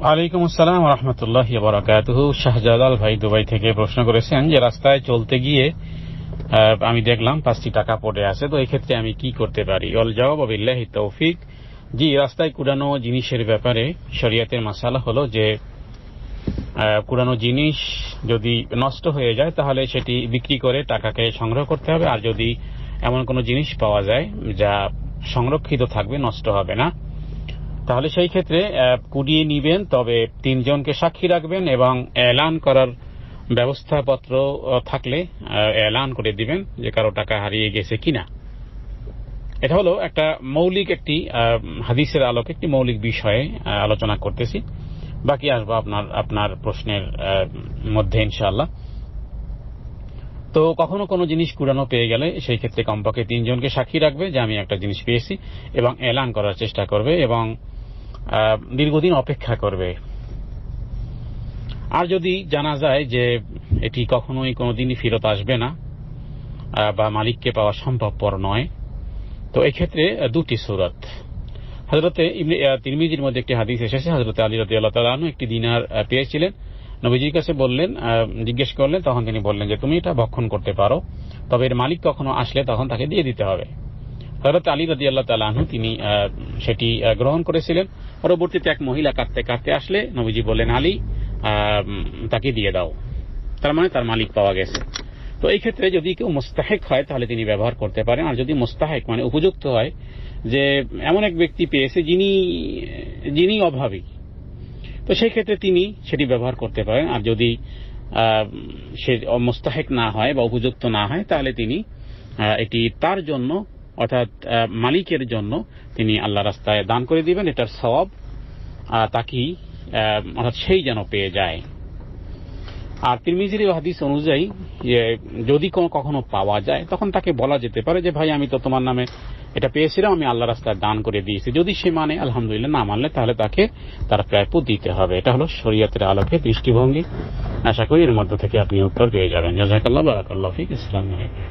ওয়ালাইকুম আসসালাম রহমতুল্লাহি ওয়া বারাকাতুহু। শাহজালাল ভাই দুবাই থেকে প্রশ্ন করেছেন যে রাস্তায় চলতে গিয়ে আমি দেখলাম 5টি টাকা পড়ে আছে, তো এই ক্ষেত্রে আমি কি করতে পারি? ওয়াল জওয়াব বিল্লাহি তৌফিক। জি, রাস্তায় কুড়ানো জিনিসের ব্যাপারে শরীয়তের মাসালা হলো যে কুড়ানো জিনিস যদি নষ্ট হয়ে যায় তাহলে সেটি বিক্রি করে টাকাকে সংগ্রহ করতে হবে। আর যদি এমন কোনো জিনিস পাওয়া যায় যা সংরক্ষিত থাকবে, নষ্ট হবে না, তাহলে সেই ক্ষেত্রে কুড়িয়ে নিবেন, তবে 3 জনকে সাক্ষী রাখবেন এবং এলান করার ব্যবস্থাপত্র থাকলে এলান করে দিবেন যে কারো টাকা হারিয়ে গেছে কিনা। এটা হলো একটা মৌলিক একটি হাদিসের আলোকে একটি মৌলিক বিষয়ে আলোচনা করতেছি। বাকি আসবো আপনার প্রশ্নের মধ্যে ইনশাআল্লাহ। তো কখনো কোনো জিনিস কুড়ানো পেয়ে গেলে সেই ক্ষেত্রে কমপক্ষে 3 জনকে সাক্ষী রাখবে যে আমি একটা জিনিস পেয়েছি এবং এলান করার চেষ্টা করবে এবং দীর্ঘদিন অপেক্ষা করবে। আর যদি জানা যায় যে এটি কখনোই কোনোদিনই ফেরত আসবে না বা মালিককে পাওয়া সম্ভবপর নয়, তো এই ক্ষেত্রে 2টি সূরত। হযরতে ইবনে তিরমিজির মধ্যে একটি হাদিস এসেছে, হযরত আলী রাদিয়াল্লাহু তাআলা আনহু একটি দিনার পেয়েছিলেন, নবীজির কাছে বললেন, জিজ্ঞেস করলেন, তখন তিনি বললেন যে তুমি এটা ভক্ষণ করতে পারো, তবে এর মালিক কখনো আসলে তখন তাকে দিয়ে দিতে হবে। হযরত আলী রাদিয়াল্লাহু তাআলা আনহু তিনি সেটি গ্রহণ করেছিলেন। পরবর্তীতে এক মহিলা কাঁদতে কাঁদতে আসলে নবীজি বললেন, আলী তাকে দিয়ে দাও, তার মানে তার মালিক পাওয়া গেছে। তো এই ক্ষেত্রে যদি কেউ মুস্তাহিক হয় তাহলে তিনি ব্যবহার করতে পারেন। আর যদি মুস্তাহিক মানে উপযুক্ত হয়, যে এমন এক ব্যক্তি পেয়েছে যিনি অভাবী, তো সেই ক্ষেত্রে তিনি সেটি ব্যবহার করতে পারেন। আর যদি সে মুস্তাহিক না হয় বা উপযুক্ত না হয়, তাহলে তিনি এটি তার জন্য অর্থাৎ মালিকের জন্য তিনি আল্লাহ রাস্তায় দান করে দিবেন। এটার সওয়াব তাকেই অর্থাৎ সেই যেন পেয়ে যায়। আর তিরমিজির হাদিস অনুযায়ী যদি কখনো পাওয়া যায় তখন তাকে বলা যেতে পারে যে ভাই, আমি তো তোমার নামে এটা পেয়েছিলাম, আমি আল্লাহ রাস্তায় দান করে দিয়েছি। যদি সে মানে আলহামদুলিল্লাহ, না মানলে তাহলে তাকে তার প্রাপ্য দিতে হবে। এটা হলো শরীয়তের আলোকে দৃষ্টিভঙ্গি। আশা করি এর মধ্য থেকে আপনি উত্তর পেয়ে যাবেন। জাযাকাল্লাহ, বারাকাল্লাহু ফিক। আসসালামু আলাইকুম।